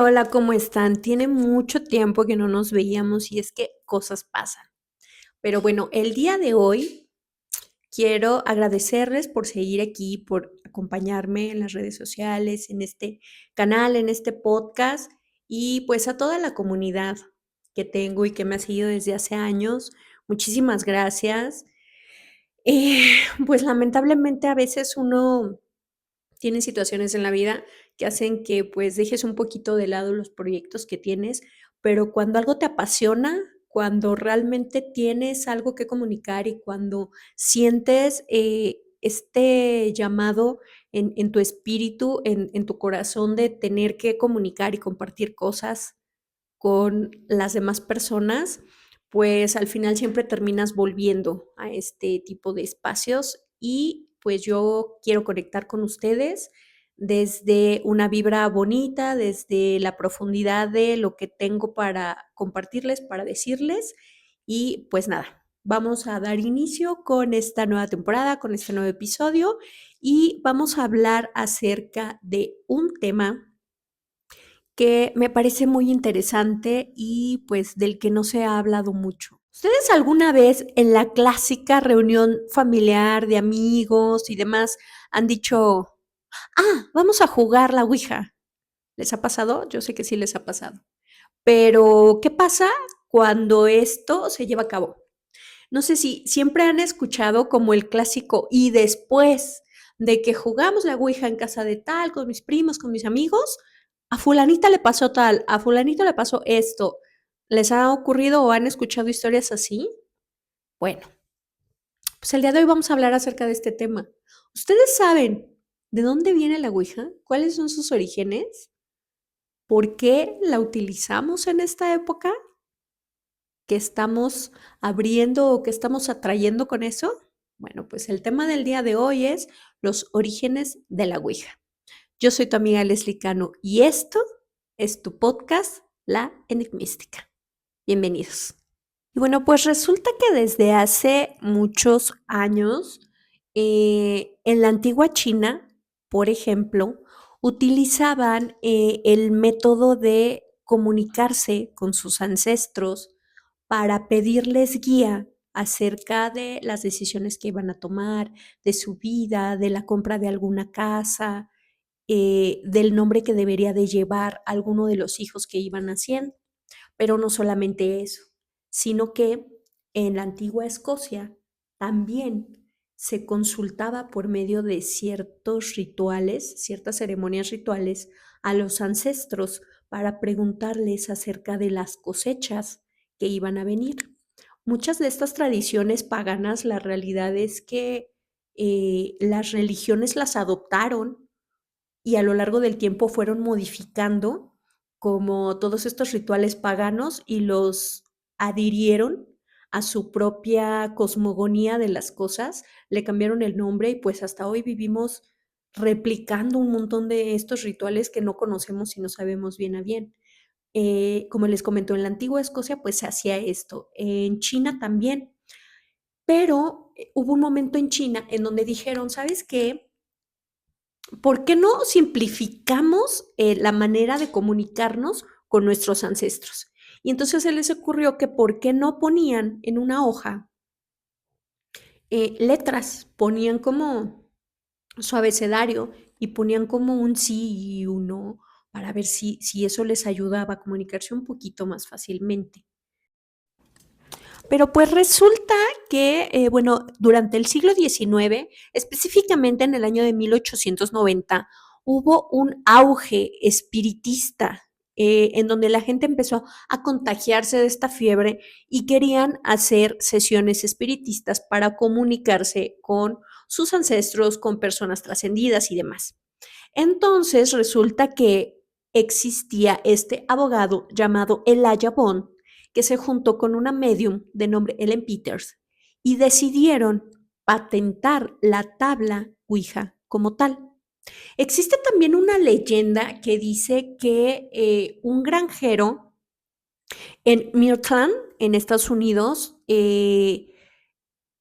Hola, ¿cómo están? Tiene mucho tiempo que no nos veíamos y es que cosas pasan. Pero bueno, el día de hoy quiero agradecerles por seguir aquí, por acompañarme en las redes sociales, en este canal, en este podcast y pues a toda la comunidad que tengo y que me ha seguido desde hace años. Muchísimas gracias. Pues lamentablemente a veces uno tiene situaciones en la vida que hacen que, pues, dejes un poquito de lado los proyectos que tienes, pero cuando algo te apasiona, cuando realmente tienes algo que comunicar y cuando sientes, este llamado en tu espíritu, en tu corazón de tener que comunicar y compartir cosas con las demás personas, pues al final siempre terminas volviendo a este tipo de espacios y pues yo quiero conectar con ustedes desde una vibra bonita, desde la profundidad de lo que tengo para compartirles, para decirles y pues nada, vamos a dar inicio con esta nueva temporada, con este nuevo episodio y vamos a hablar acerca de un tema que me parece muy interesante y pues del que no se ha hablado mucho. ¿Ustedes alguna vez en la clásica reunión familiar de amigos y demás han dicho, vamos a jugar la Ouija? ¿Les ha pasado? Yo sé que sí les ha pasado. Pero, ¿qué pasa cuando esto se lleva a cabo? No sé si siempre han escuchado como el clásico y después de que jugamos la Ouija en casa de tal, con mis primos, con mis amigos, a fulanita le pasó tal, a fulanito le pasó esto. ¿Les ha ocurrido o han escuchado historias así? Bueno, pues el día de hoy vamos a hablar acerca de este tema. ¿Ustedes saben de dónde viene la Ouija? ¿Cuáles son sus orígenes? ¿Por qué la utilizamos en esta época? ¿Qué estamos abriendo o qué estamos atrayendo con eso? Bueno, pues el tema del día de hoy es los orígenes de la Ouija. Yo soy tu amiga Leslie Cano y esto es tu podcast, La Enigmística. Bienvenidos. Y bueno, pues resulta que desde hace muchos años, en la antigua China, por ejemplo, utilizaban el método de comunicarse con sus ancestros para pedirles guía acerca de las decisiones que iban a tomar, de su vida, de la compra de alguna casa, del nombre que debería de llevar alguno de los hijos que iban haciendo. Pero no solamente eso, sino que en la antigua Escocia también se consultaba por medio de ciertos rituales, ciertas ceremonias rituales a los ancestros para preguntarles acerca de las cosechas que iban a venir. Muchas de estas tradiciones paganas, la realidad es que las religiones las adoptaron y a lo largo del tiempo fueron modificando como todos estos rituales paganos y los adhirieron a su propia cosmogonía de las cosas, le cambiaron el nombre y pues hasta hoy vivimos replicando un montón de estos rituales que no conocemos y no sabemos bien a bien. Como les comentó, en la antigua Escocia pues se hacía esto, en China también, pero hubo un momento en China en donde dijeron, ¿sabes qué? ¿Por qué no simplificamos la manera de comunicarnos con nuestros ancestros? Y entonces se les ocurrió que por qué no ponían en una hoja letras, ponían como su abecedario y ponían como un sí y un no para ver si eso les ayudaba a comunicarse un poquito más fácilmente. Pero pues resulta que, bueno, durante el siglo XIX, específicamente en el año de 1890, hubo un auge espiritista en donde la gente empezó a contagiarse de esta fiebre y querían hacer sesiones espiritistas para comunicarse con sus ancestros, con personas trascendidas y demás. Entonces resulta que existía este abogado llamado Elijah Bond que se juntó con una medium de nombre Ellen Peters y decidieron patentar la tabla Ouija como tal. Existe también una leyenda que dice que un granjero en Mirtland, en Estados Unidos,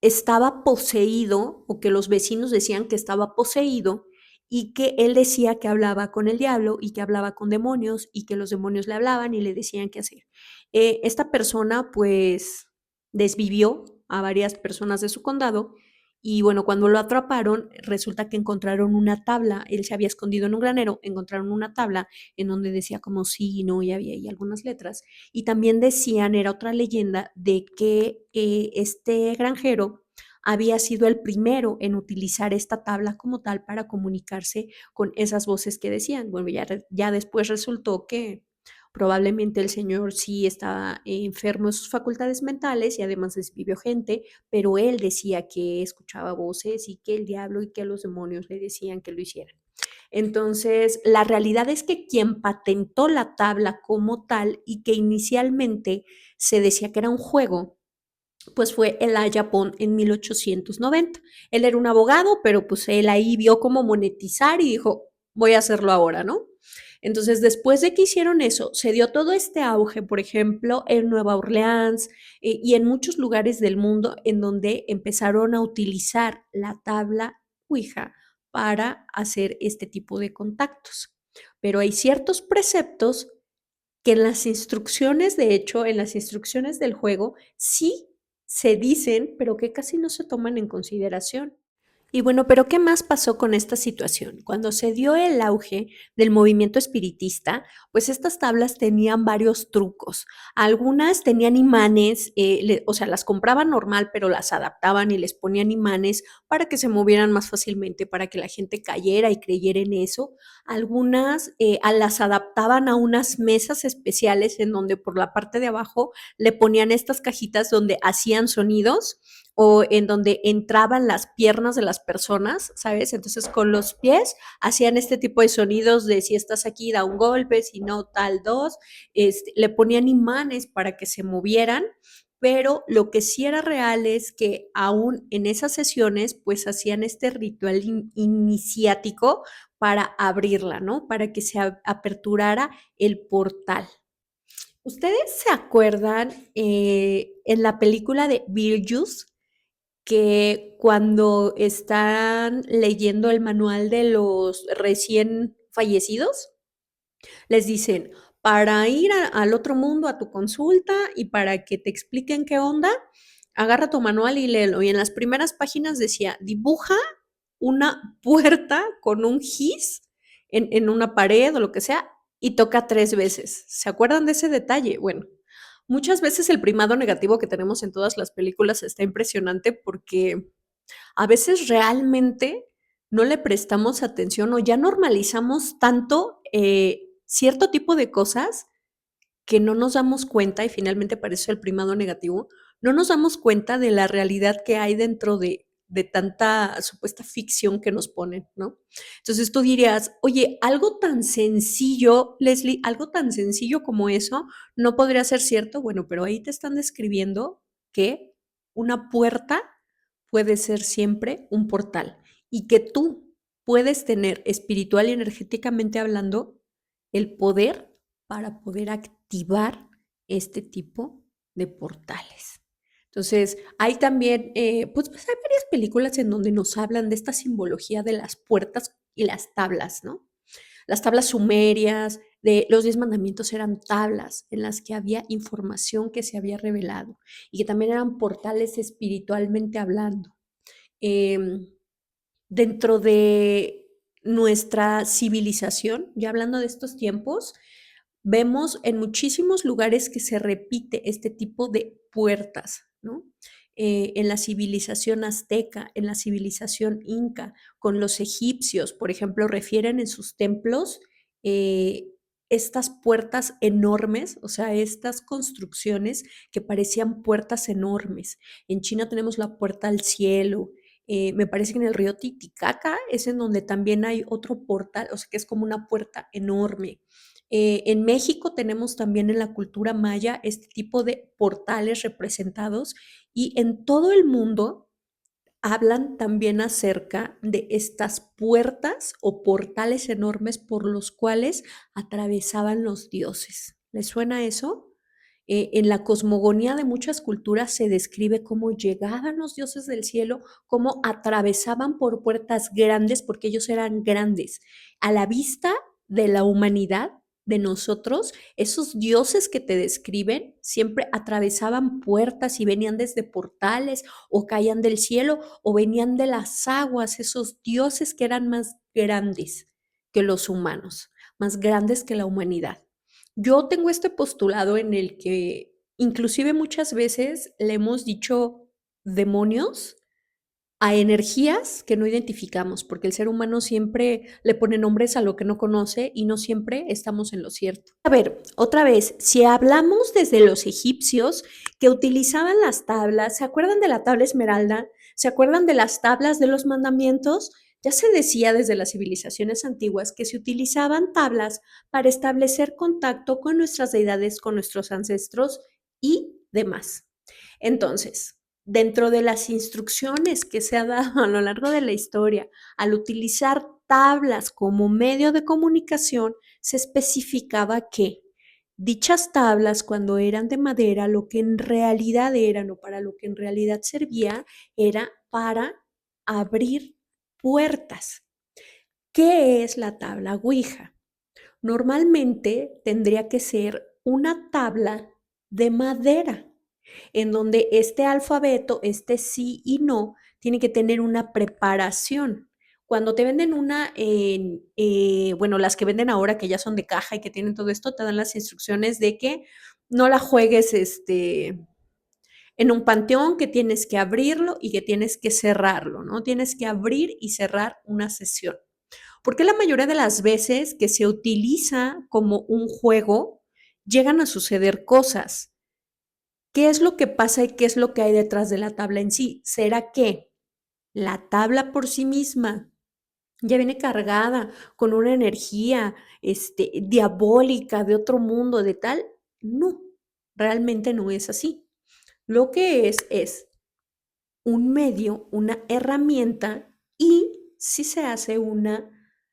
estaba poseído, o que los vecinos decían que estaba poseído, y que él decía que hablaba con el diablo y que hablaba con demonios y que los demonios le hablaban y le decían qué hacer. Esta persona pues desvivió a varias personas de su condado y bueno, cuando lo atraparon, resulta que encontraron una tabla, él se había escondido en un granero, encontraron una tabla en donde decía como sí, no, y había ahí algunas letras. Y también decían, era otra leyenda, de que este granjero había sido el primero en utilizar esta tabla como tal para comunicarse con esas voces que decían. Bueno, ya después resultó que probablemente el señor sí estaba enfermo de sus facultades mentales y además desvivió gente, pero él decía que escuchaba voces y que el diablo y que los demonios le decían que lo hicieran. Entonces, la realidad es que quien patentó la tabla como tal y que inicialmente se decía que era un juego, pues fue Elijah Bond en 1890. Él era un abogado, pero pues él ahí vio cómo monetizar y dijo, voy a hacerlo ahora, ¿no? Entonces, después de que hicieron eso, se dio todo este auge, por ejemplo, en Nueva Orleans y en muchos lugares del mundo en donde empezaron a utilizar la tabla Ouija para hacer este tipo de contactos. Pero hay ciertos preceptos que en las instrucciones, de hecho, en las instrucciones del juego, sí se dicen, pero que casi no se toman en consideración. Y bueno, pero ¿qué más pasó con esta situación? Cuando se dio el auge del movimiento espiritista, pues estas tablas tenían varios trucos. Algunas tenían imanes, o sea, las compraban normal, pero las adaptaban y les ponían imanes para que se movieran más fácilmente, para que la gente cayera y creyera en eso. Algunas las adaptaban a unas mesas especiales en donde por la parte de abajo le ponían estas cajitas donde hacían sonidos o en donde entraban las piernas de las personas, ¿sabes? Entonces con los pies hacían este tipo de sonidos de si estás aquí da un golpe, si no tal dos, le ponían imanes para que se movieran, pero lo que sí era real es que aún en esas sesiones pues hacían este ritual iniciático para abrirla, ¿no? Para que se aperturara el portal. ¿Ustedes se acuerdan en la película de Beetlejuice que cuando están leyendo el manual de los recién fallecidos, les dicen, para ir al otro mundo a tu consulta y para que te expliquen qué onda, agarra tu manual y léelo? Y en las primeras páginas decía, dibuja una puerta con un gis en una pared o lo que sea y toca 3 veces. ¿Se acuerdan de ese detalle? Bueno, muchas veces el primado negativo que tenemos en todas las películas está impresionante porque a veces realmente no le prestamos atención o ya normalizamos tanto cierto tipo de cosas que no nos damos cuenta, y finalmente para eso el primado negativo, no nos damos cuenta de la realidad que hay dentro de tanta supuesta ficción que nos ponen, ¿no? Entonces tú dirías, oye, algo tan sencillo, Leslie, algo tan sencillo como eso, ¿no podría ser cierto? Bueno, pero ahí te están describiendo que una puerta puede ser siempre un portal y que tú puedes tener espiritual y energéticamente hablando el poder para poder activar este tipo de portales. Entonces, hay también, pues hay varias películas en donde nos hablan de esta simbología de las puertas y las tablas, ¿no? Las tablas sumerias, de los 10 mandamientos eran tablas en las que había información que se había revelado y que también eran portales espiritualmente hablando. Em, Dentro de nuestra civilización, ya hablando de estos tiempos, vemos en muchísimos lugares que se repite este tipo de puertas, ¿no? En la civilización azteca, en la civilización inca, con los egipcios, por ejemplo, refieren en sus templos eh, estas puertas enormes, o sea, estas construcciones que parecían puertas enormes. En China tenemos la puerta al cielo. Me parece que en el río Titicaca es en donde también hay otro portal, o sea, que es como una puerta enorme. En México tenemos también en la cultura maya este tipo de portales representados y en todo el mundo hablan también acerca de estas puertas o portales enormes por los cuales atravesaban los dioses. ¿Les suena eso? En la cosmogonía de muchas culturas se describe cómo llegaban los dioses del cielo, cómo atravesaban por puertas grandes, porque ellos eran grandes. A la vista de la humanidad, de nosotros, esos dioses que te describen siempre atravesaban puertas y venían desde portales o caían del cielo o venían de las aguas, esos dioses que eran más grandes que los humanos, más grandes que la humanidad. Yo tengo este postulado en el que inclusive muchas veces le hemos dicho demonios a energías que no identificamos, porque el ser humano siempre le pone nombres a lo que no conoce y no siempre estamos en lo cierto. A ver, otra vez, si hablamos desde los egipcios que utilizaban las tablas, ¿se acuerdan de la tabla esmeralda? ¿Se acuerdan de las tablas de los mandamientos? Ya se decía desde las civilizaciones antiguas que se utilizaban tablas para establecer contacto con nuestras deidades, con nuestros ancestros y demás. Entonces, dentro de las instrucciones que se ha dado a lo largo de la historia, al utilizar tablas como medio de comunicación, se especificaba que dichas tablas, cuando eran de madera, lo que en realidad eran o para lo que en realidad servía era para abrir puertas. ¿Qué es la tabla Ouija? Normalmente tendría que ser una tabla de madera en donde este alfabeto, este sí y no, tiene que tener una preparación. Cuando te venden una, bueno, las que venden ahora que ya son de caja y que tienen todo esto, te dan las instrucciones de que no la juegues en un panteón, que tienes que abrirlo y que tienes que cerrarlo, ¿no? Tienes que abrir y cerrar una sesión. Porque la mayoría de las veces que se utiliza como un juego, llegan a suceder cosas. ¿Qué es lo que pasa y qué es lo que hay detrás de la tabla en sí? ¿Será que la tabla por sí misma ya viene cargada con una energía diabólica de otro mundo, de tal? No, realmente no es así. Lo que es un medio, una herramienta y si se hace una,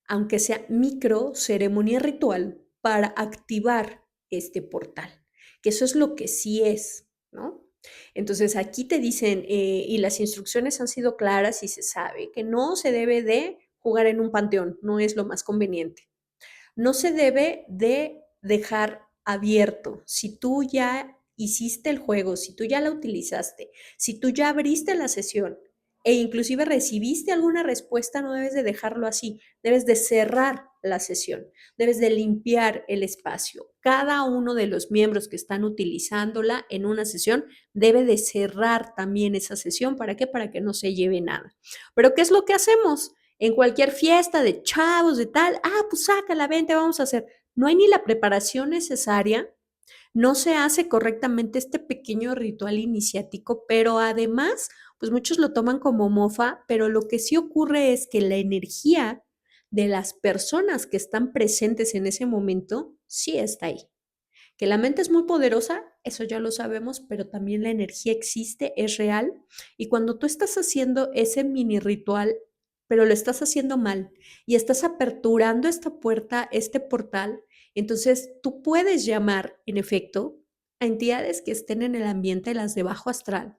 aunque sea micro ceremonia ritual para activar este portal, que eso es lo que sí es, ¿no? Entonces aquí te dicen, y las instrucciones han sido claras y se sabe que no se debe de jugar en un panteón, no es lo más conveniente. No se debe de dejar abierto. Si tú ya hiciste el juego, si tú ya la utilizaste, si tú ya abriste la sesión e inclusive recibiste alguna respuesta, no debes de dejarlo así. Debes de cerrar la sesión, debes de limpiar el espacio. Cada uno de los miembros que están utilizándola en una sesión debe de cerrar también esa sesión. ¿Para qué? Para que no se lleve nada. Pero ¿qué es lo que hacemos? En cualquier fiesta de chavos, de tal, pues sácala, vente, vamos a hacer. No hay ni la preparación necesaria, no se hace correctamente este pequeño ritual iniciático, pero además, pues muchos lo toman como mofa, pero lo que sí ocurre es que la energía de las personas que están presentes en ese momento sí está ahí. Que la mente es muy poderosa, eso ya lo sabemos, pero también la energía existe, es real. Y cuando tú estás haciendo ese mini ritual, pero lo estás haciendo mal y estás aperturando esta puerta, este portal, entonces tú puedes llamar, en efecto, a entidades que estén en el ambiente, las de bajo astral.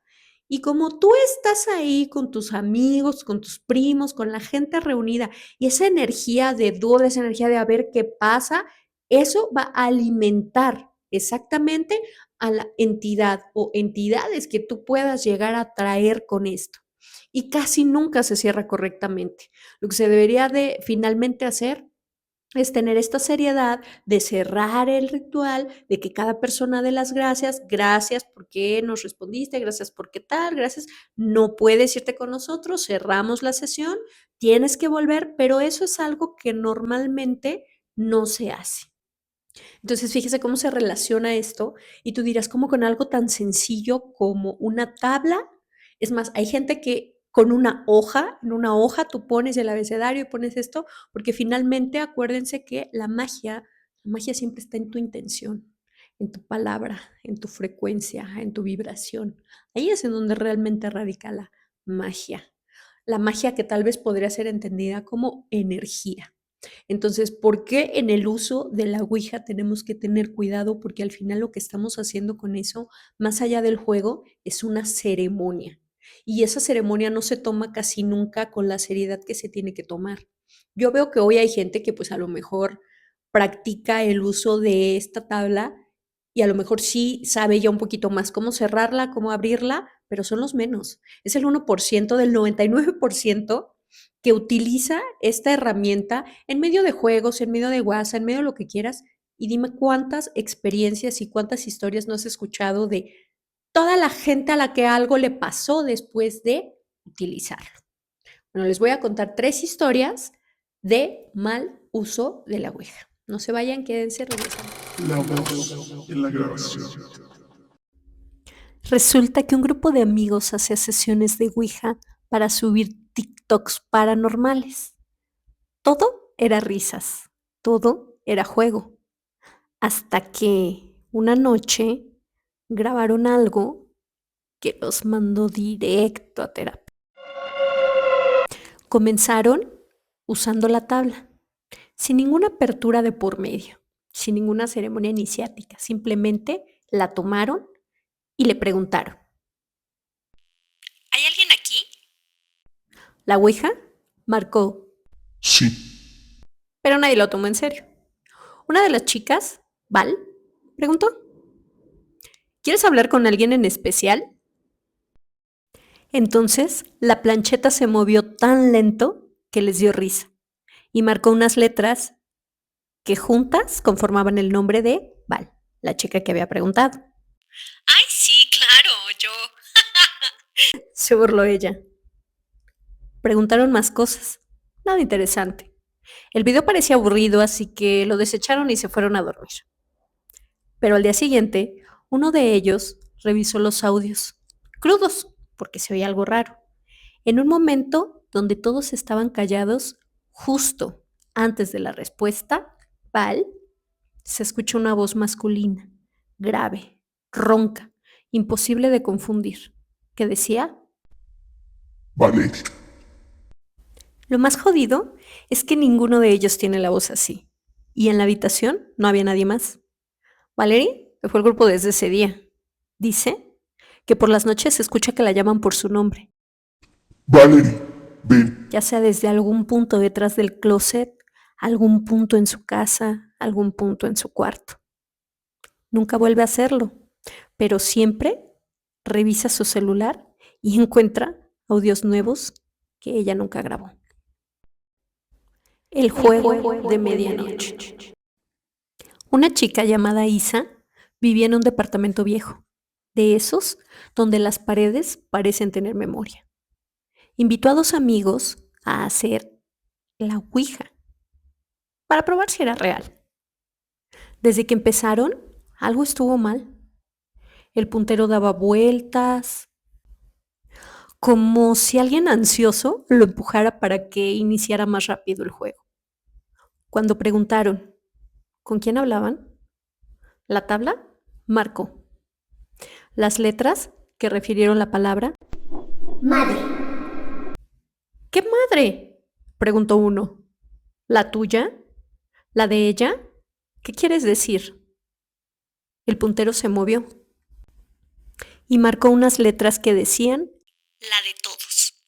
Y como tú estás ahí con tus amigos, con tus primos, con la gente reunida, y esa energía de duda, esa energía de a ver qué pasa, eso va a alimentar exactamente a la entidad o entidades que tú puedas llegar a traer con esto. Y casi nunca se cierra correctamente. Lo que se debería de finalmente hacer es tener esta seriedad de cerrar el ritual, de que cada persona dé las gracias, gracias porque nos respondiste, gracias porque tal, gracias, no puedes irte con nosotros, cerramos la sesión, tienes que volver, pero eso es algo que normalmente no se hace. Entonces, fíjese cómo se relaciona esto y tú dirás, ¿cómo con algo tan sencillo como una tabla? Es más, hay gente que con una hoja, en una hoja tú pones el abecedario y pones esto, porque finalmente acuérdense que la magia siempre está en tu intención, en tu palabra, en tu frecuencia, en tu vibración. Ahí es en donde realmente radica la magia. La magia que tal vez podría ser entendida como energía. Entonces, ¿por qué en el uso de la ouija tenemos que tener cuidado? Porque al final lo que estamos haciendo con eso, más allá del juego, es una ceremonia. Y esa ceremonia no se toma casi nunca con la seriedad que se tiene que tomar. Yo veo que hoy hay gente que pues a lo mejor practica el uso de esta tabla y a lo mejor sí sabe ya un poquito más cómo cerrarla, cómo abrirla, pero son los menos. Es el 1% del 99% que utiliza esta herramienta en medio de juegos, en medio de WhatsApp, en medio de lo que quieras. Y dime cuántas experiencias y cuántas historias no has escuchado de toda la gente a la que algo le pasó después de utilizarlo. Bueno, les voy a contar 3 historias de mal uso de la ouija. No se vayan, quédense, regresando. La voz en la grabación. Resulta que un grupo de amigos hacía sesiones de ouija para subir TikToks paranormales. Todo era risas, todo era juego, hasta que una noche grabaron algo que los mandó directo a terapia. Comenzaron usando la tabla, sin ninguna apertura de por medio, sin ninguna ceremonia iniciática, simplemente la tomaron y le preguntaron: ¿hay alguien aquí? La ouija marcó, Sí. pero nadie lo tomó en serio. Una de las chicas, Val, preguntó: ¿quieres hablar con alguien en especial? Entonces la plancheta se movió tan lento que les dio risa y marcó unas letras que juntas conformaban el nombre de Val, la chica que había preguntado. ¡Ay, sí, claro, yo! Se burló ella. Preguntaron más cosas. Nada interesante. El video parecía aburrido, así que lo desecharon y se fueron a dormir. Pero al día siguiente, uno de ellos revisó los audios, crudos, porque se oía algo raro. En un momento donde todos estaban callados, justo antes de la respuesta, Val, se escuchó una voz masculina, grave, ronca, imposible de confundir, que decía: Valeria. lo más jodido es que ninguno de ellos tiene la voz así. Y en la habitación no había nadie más. Valerie fue al grupo desde ese día. Dice que por las noches se escucha que la llaman por su nombre, Valerie, ven. ya sea desde algún punto detrás del closet, algún punto en su casa, algún punto en su cuarto. Nunca vuelve a hacerlo, pero siempre revisa su celular y encuentra audios nuevos que ella nunca grabó. El juego de medianoche. Una chica llamada Isa vivía en un departamento viejo, de esos donde las paredes parecen tener memoria. Invitó a 2 amigos a hacer la ouija para probar si era real. Desde que empezaron, algo estuvo mal. El puntero daba vueltas, como si alguien ansioso lo empujara para que iniciara más rápido el juego. Cuando preguntaron con quién hablaban, la tabla marcó las letras que refirieron la palabra Madre. ¿qué madre?, preguntó uno. ¿La tuya? ¿La de ella? ¿Qué quieres decir? El puntero se movió y marcó unas letras que decían la de todos.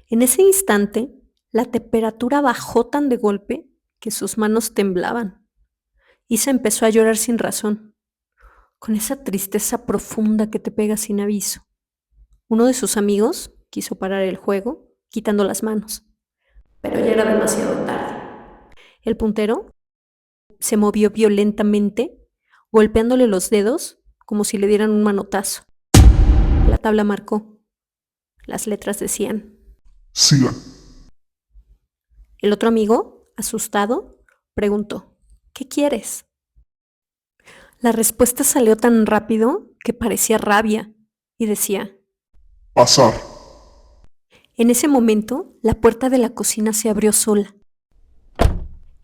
En ese instante, la temperatura bajó tan de golpe que sus manos temblaban. Isa empezó a llorar sin razón, con esa tristeza profunda que te pega sin aviso. Uno de sus amigos quiso parar el juego, quitando las manos, pero ya era demasiado tarde. El puntero se movió violentamente, golpeándole los dedos como si le dieran un manotazo. La tabla marcó. Las letras decían. Sigan. El otro amigo, asustado, preguntó: ¿qué quieres? La respuesta salió tan rápido que parecía rabia y decía: Pasar. en ese momento, la puerta de la cocina se abrió sola.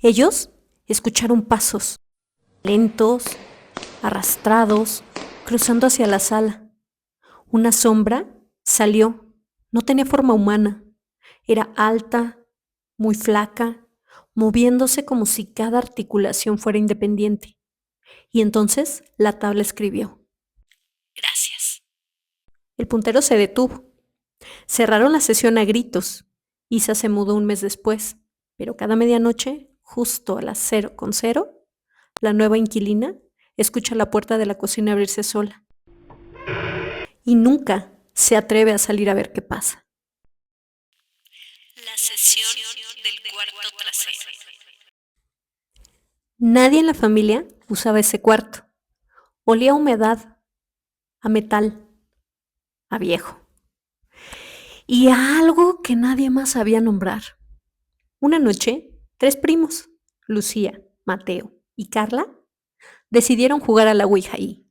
Ellos escucharon pasos, lentos, arrastrados, cruzando hacia la sala. Una sombra salió. No tenía forma humana. Era alta, muy flaca, moviéndose como si cada articulación fuera independiente. Y entonces la tabla escribió: Gracias. El puntero se detuvo. Cerraron la sesión a gritos. Isa se mudó un mes después, pero cada medianoche, justo a las 0:00, la nueva inquilina escucha la puerta de la cocina abrirse sola. Y nunca se atreve a salir a ver qué pasa. La sesión del cuarto trasero. Nadie en la familia usaba ese cuarto. Olía a humedad, a metal, a viejo. Y a algo que nadie más sabía nombrar. Una noche, 3 primos, Lucía, Mateo y Carla, decidieron jugar a la Ouija ahí,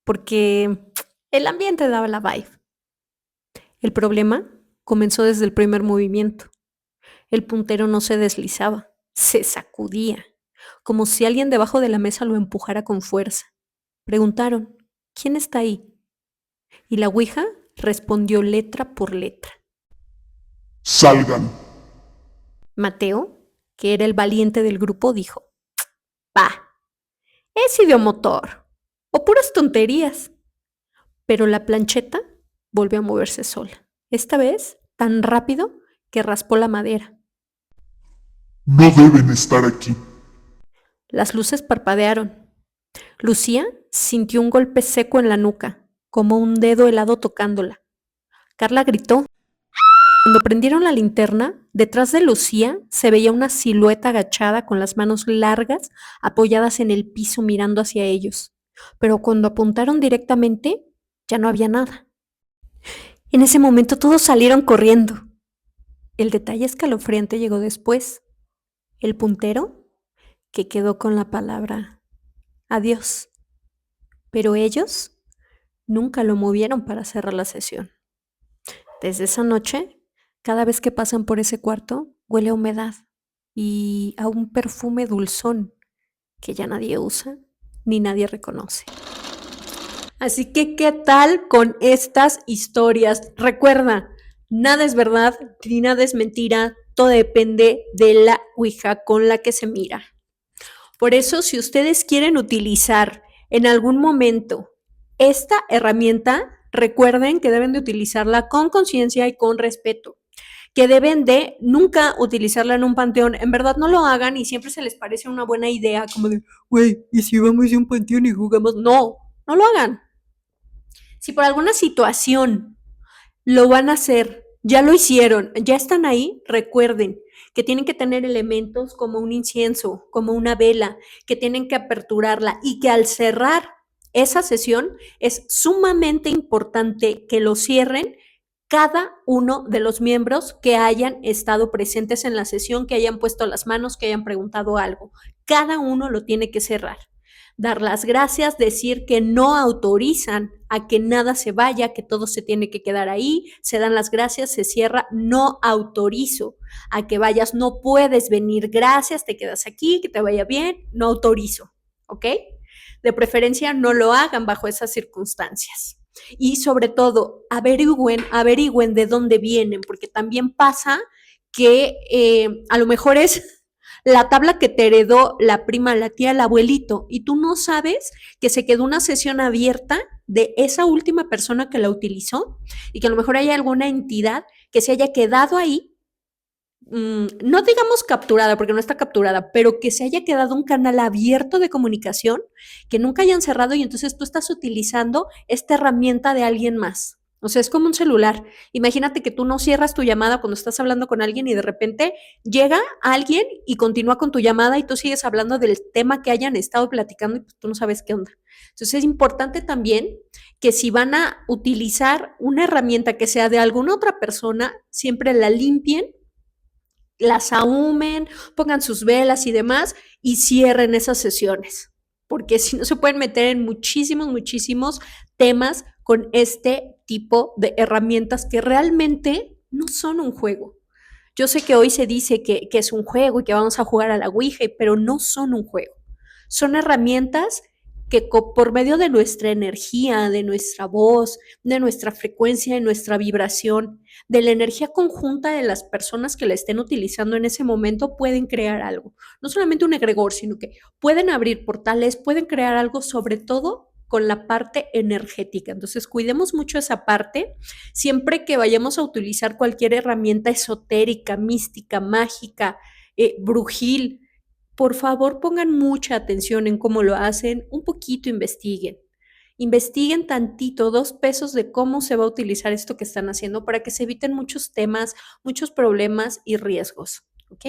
porque el ambiente daba la vibe. El problema comenzó desde el primer movimiento. El puntero no se deslizaba, se sacudía, como si alguien debajo de la mesa lo empujara con fuerza. Preguntaron: ¿quién está ahí? Y la Ouija respondió letra por letra. Salgan. Mateo, que era el valiente del grupo, dijo: ¡Bah! Es idiomotor o puras tonterías. Pero la plancheta volvió a moverse sola, esta vez tan rápido que raspó la madera. No deben estar aquí. Las luces parpadearon. Lucía sintió un golpe seco en la nuca, como un dedo helado tocándola. Carla gritó. Cuando prendieron la linterna, detrás de Lucía se veía una silueta agachada con las manos largas apoyadas en el piso mirando hacia ellos. Pero cuando apuntaron directamente, ya no había nada. En ese momento todos salieron corriendo. El detalle escalofriante llegó después. El puntero, que quedó con la palabra adiós. Pero ellos nunca lo movieron para cerrar la sesión. Desde esa noche, cada vez que pasan por ese cuarto, huele a humedad y a un perfume dulzón que ya nadie usa ni nadie reconoce. Así que, ¿qué tal con estas historias? Recuerda, nada es verdad ni nada es mentira, todo depende de la Ouija con la que se mira. Por eso, si ustedes quieren utilizar en algún momento esta herramienta, recuerden que deben de utilizarla con conciencia y con respeto, que deben de nunca utilizarla en un panteón. En verdad no lo hagan y siempre se les parece una buena idea, como de, güey, ¿y si vamos a un panteón y jugamos? No, no lo hagan. Si por alguna situación lo van a hacer, ya lo hicieron, ya están ahí, recuerden que tienen que tener elementos como un incienso, como una vela, que tienen que aperturarla y que al cerrar esa sesión es sumamente importante que lo cierren cada uno de los miembros que hayan estado presentes en la sesión, que hayan puesto las manos, que hayan preguntado algo. Cada uno lo tiene que cerrar. Dar las gracias, decir que no autorizan a que nada se vaya, que todo se tiene que quedar ahí, se dan las gracias, se cierra, no autorizo a que vayas, no puedes venir, gracias, te quedas aquí, que te vaya bien, no autorizo, ¿ok? De preferencia no lo hagan bajo esas circunstancias. Y sobre todo, averigüen de dónde vienen, porque también pasa que a lo mejor es la tabla que te heredó la prima, la tía, el abuelito, y tú no sabes que se quedó una sesión abierta de esa última persona que la utilizó y que a lo mejor hay alguna entidad que se haya quedado ahí, no digamos capturada, porque no está capturada, pero que se haya quedado un canal abierto de comunicación, que nunca hayan cerrado y entonces tú estás utilizando esta herramienta de alguien más. O sea, es como un celular. Imagínate que tú no cierras tu llamada cuando estás hablando con alguien y de repente llega alguien y continúa con tu llamada y tú sigues hablando del tema que hayan estado platicando y pues tú no sabes qué onda. Entonces es importante también que si van a utilizar una herramienta que sea de alguna otra persona, siempre la limpien, las ahumen, pongan sus velas y demás y cierren esas sesiones, porque si no se pueden meter en muchísimos temas con este tipo de herramientas que realmente no son un juego. Yo sé que hoy se dice que es un juego y que vamos a jugar a la Ouija, pero no son un juego. Son herramientas que por medio de nuestra energía, de nuestra voz, de nuestra frecuencia, de nuestra vibración, de la energía conjunta de las personas que la estén utilizando en ese momento, pueden crear algo. No solamente un egregor, sino que pueden abrir portales, pueden crear algo, sobre todo con la parte energética. Entonces, cuidemos mucho esa parte. Siempre que vayamos a utilizar cualquier herramienta esotérica, mística, mágica, brujil, por favor pongan mucha atención en cómo lo hacen, un poquito investiguen. Investiguen tantito, 2 pesos de cómo se va a utilizar esto que están haciendo para que se eviten muchos temas, muchos problemas y riesgos, ¿ok?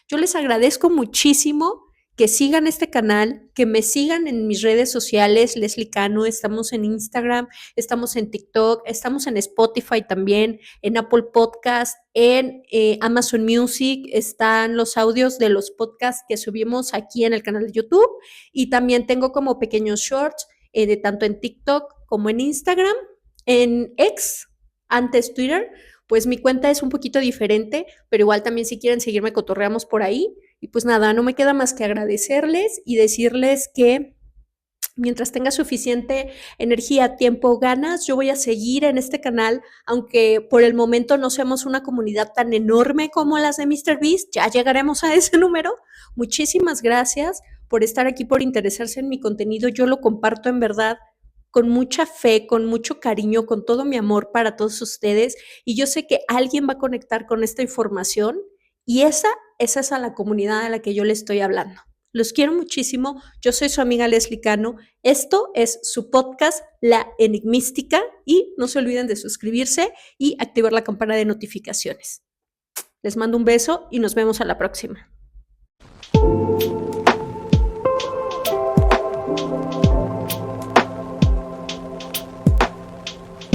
Yo les agradezco muchísimo que sigan este canal, que me sigan en mis redes sociales, Leslie Cano, estamos en Instagram, estamos en TikTok, estamos en Spotify también, en Apple Podcast, en Amazon Music, están los audios de los podcasts que subimos aquí en el canal de YouTube y también tengo como pequeños shorts de tanto en TikTok como en Instagram, en X, antes Twitter, pues mi cuenta es un poquito diferente, pero igual también si quieren seguirme cotorreamos por ahí. Y pues nada, no me queda más que agradecerles y decirles que mientras tenga suficiente energía, tiempo, ganas, yo voy a seguir en este canal, aunque por el momento no seamos una comunidad tan enorme como las de MrBeast, ya llegaremos a ese número. Muchísimas gracias por estar aquí, por interesarse en mi contenido. Yo lo comparto en verdad con mucha fe, con mucho cariño, con todo mi amor para todos ustedes. Y yo sé que alguien va a conectar con esta información y esa es a la comunidad a la que yo le estoy hablando. Los quiero muchísimo. Yo soy su amiga Leslie Cano. Esto es su podcast, La Enigmística. Y no se olviden de suscribirse y activar la campana de notificaciones. Les mando un beso y nos vemos a la próxima.